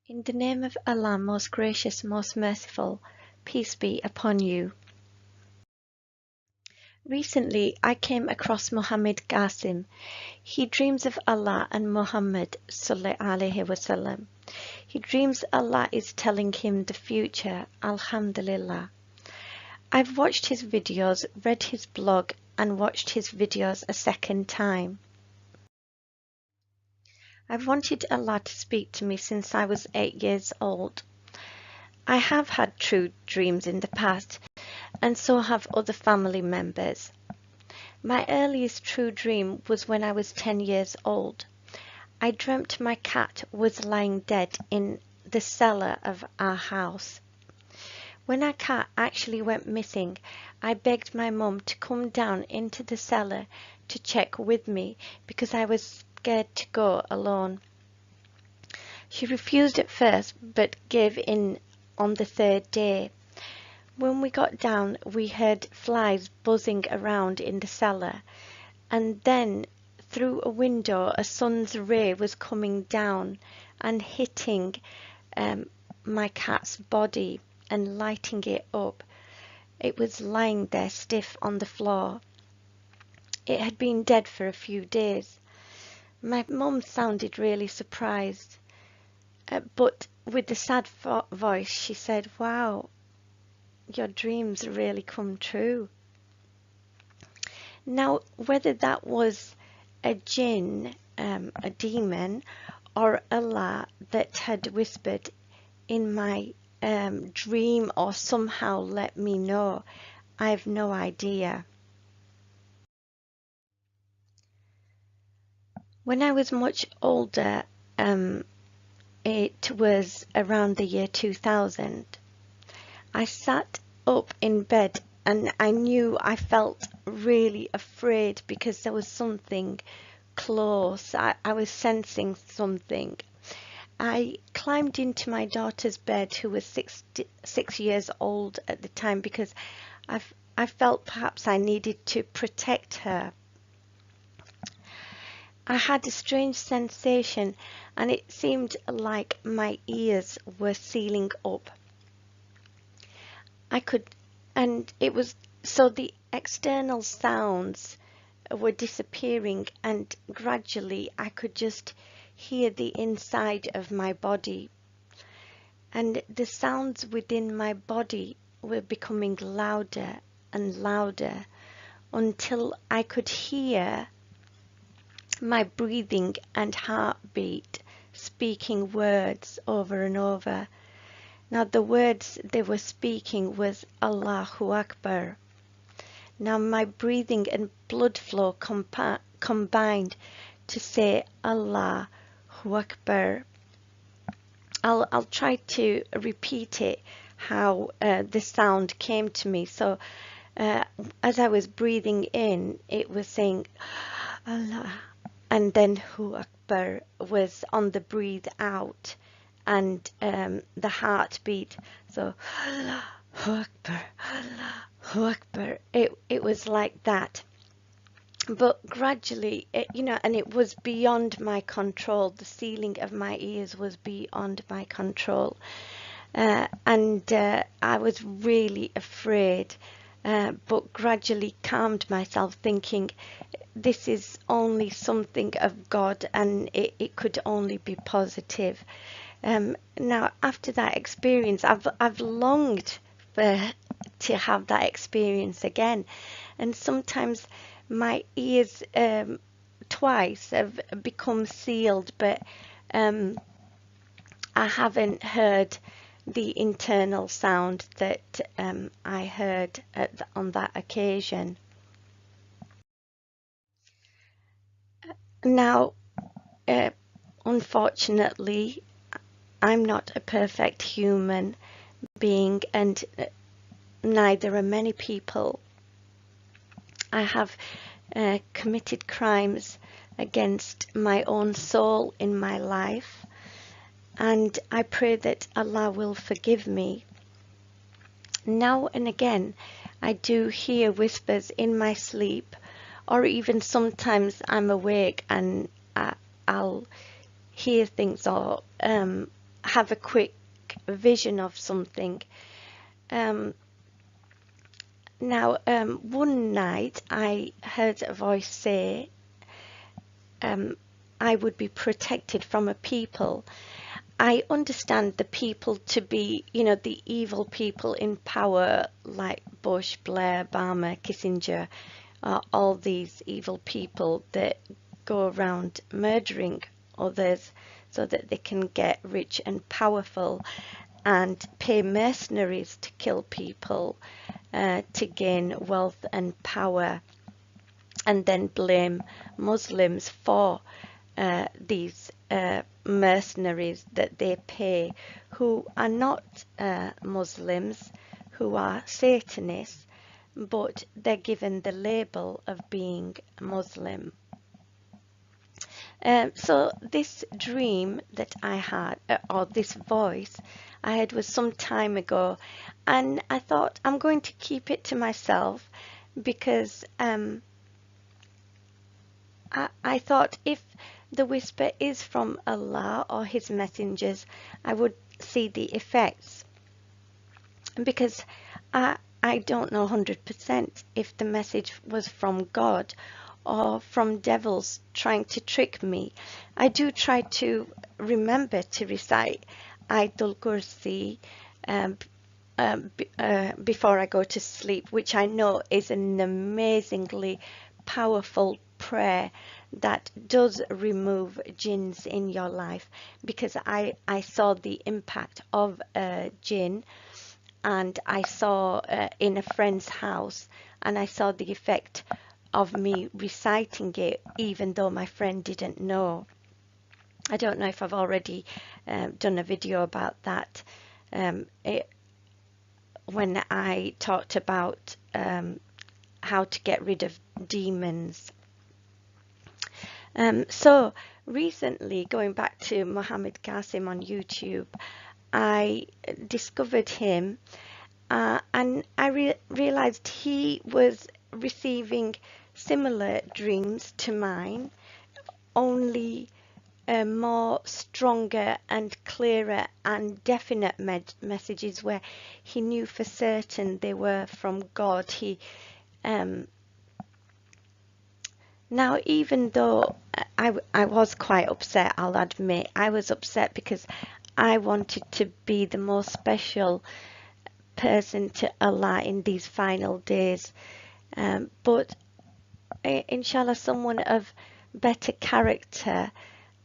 In the name of Allah, most gracious, most merciful, peace be upon you. Recently, I came across Mohammed Qasim. He dreams of Allah and Muhammad sallallahu alaihi wasallam. He dreams Allah is telling him the future. Alhamdulillah. I've watched his videos, read his blog, and watched his videos a second time. I've wanted Allah to speak to me since I was 8 years old. I have had true dreams in the past, and so have other family members. My earliest true dream was when I was 10 years old. I dreamt my cat was lying dead in the cellar of our house. When our cat actually went missing, I begged my mum to come down into the cellar to check with me because I was scared to go alone. She refused at first but gave in on the third day. When we got down, we heard flies buzzing around in the cellar, and then through a window a sun's ray was coming down and hitting my cat's body and lighting it up. It was lying there stiff on the floor. It had been dead for a few days. My mum sounded really surprised, but with a sad voice she said, "Wow, your dreams really come true." Now, whether that was a jinn, a demon, or Allah that had whispered in my dream or somehow let me know, I have no idea. When I was much older, it was around the year 2000, I sat up in bed and I felt really afraid because there was something close. I was sensing something. I climbed into my daughter's bed, who was 6 years old at the time, because I felt perhaps I needed to protect her. I had a strange sensation, and it seemed like my ears were sealing up. And it was so the external sounds were disappearing, and gradually I could just hear the inside of my body, and the sounds within my body were becoming louder and louder until I could hear my breathing and heartbeat speaking words over and over. Now the words they were speaking was Allahu Akbar. Now my breathing and blood flow combined to say Allahu Akbar. I'll try to repeat it how the sound came to me. So as I was breathing in, it was saying Allah, and then Hu Akbar was on the breathe out, and the heartbeat. So Allahu Akbar, Allahu Akbar. It was like that. But gradually, and it was beyond my control. The sealing of my ears was beyond my control. And I was really afraid, but gradually calmed myself, thinking this is only something of God and it could only be positive. Now, after that experience, I've longed to have that experience again. And sometimes my ears twice have become sealed, but I haven't heard the internal sound that I heard on that occasion. Now, unfortunately, I'm not a perfect human being, and neither are many people. I have committed crimes against my own soul in my life, and I pray that Allah will forgive me. Now and again, I do hear whispers in my sleep, or even sometimes I'm awake and I'll hear things, or have a quick vision of something. Um, one night I heard a voice say, I would be protected from a people. I understand the people to be, the evil people in power like Bush, Blair, Obama, Kissinger, all these evil people that go around murdering others so that they can get rich and powerful and pay mercenaries to kill people to gain wealth and power, and then blame Muslims for these mercenaries that they pay, who are not Muslims, who are Satanists, but they're given the label of being Muslim. So this dream that I had, or this voice I had, was some time ago, and I thought I'm going to keep it to myself because I thought if the whisper is from Allah or His messengers, I would see the effects. Because I don't know 100% if the message was from God or from devils trying to trick me. I do try to remember to recite Ayatul Kursi before I go to sleep, which I know is an amazingly powerful prayer that does remove jinns in your life, because I saw the impact of a jinn, and I saw in a friend's house, and I saw the effect of me reciting it even though my friend didn't know. I don't know if I've already done a video about that. When I talked about how to get rid of demons. So recently, going back to Mohammed Qasim on YouTube, I discovered him and I realized he was receiving similar dreams to mine, only more stronger and clearer and definite messages where he knew for certain they were from God. Now, even though I was quite upset, I'll admit, I was upset because I wanted to be the most special person to Allah in these final days. But inshallah, someone of better character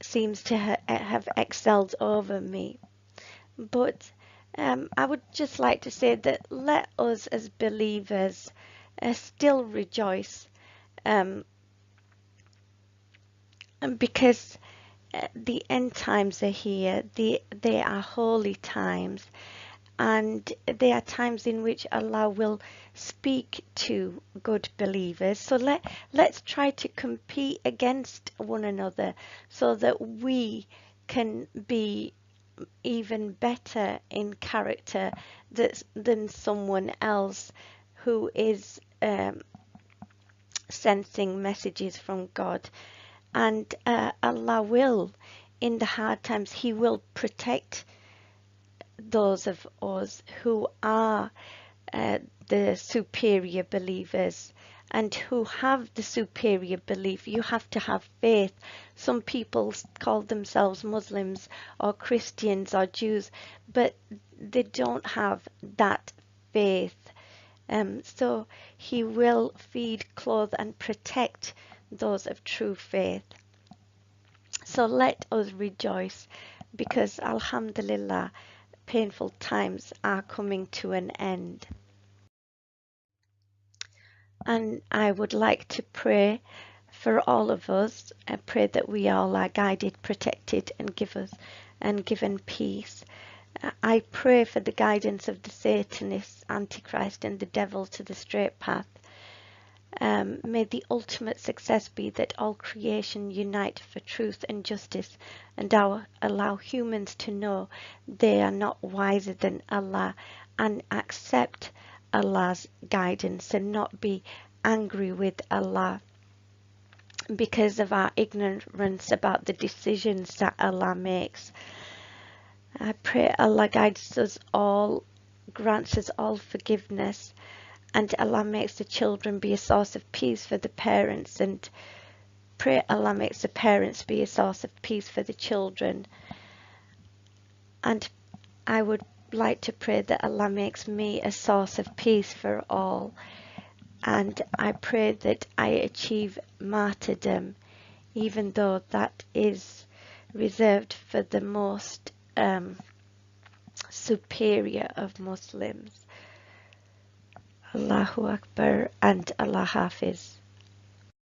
seems to have excelled over me. But I would just like to say that let us as believers still rejoice, because the end times are here. They are holy times, and they are times in which Allah will speak to good believers. So let's try to compete against one another so that we can be even better in character than someone else who is sensing messages from God. And Allah will, in the hard times, He will protect those of us who are the superior believers and who have the superior belief. You have to have faith. Some people call themselves Muslims or Christians or Jews, but they don't have that faith. So He will feed, clothe and protect those of true faith. So let us rejoice, because alhamdulillah, painful times are coming to an end. And I would like to pray for all of us. I pray that we all are guided, protected and given peace. I pray for the guidance of the Satanists, Antichrist and the devil to the straight path. May the ultimate success be that all creation unite for truth and justice, and allow humans to know they are not wiser than Allah, and accept Allah's guidance and not be angry with Allah because of our ignorance about the decisions that Allah makes. I pray Allah guides us all, grants us all forgiveness, and Allah makes the children be a source of peace for the parents, and pray Allah makes the parents be a source of peace for the children. And I would like to pray that Allah makes me a source of peace for all. And I pray that I achieve martyrdom, even though that is reserved for the most superior of Muslims. Allahu Akbar and Allah Hafiz.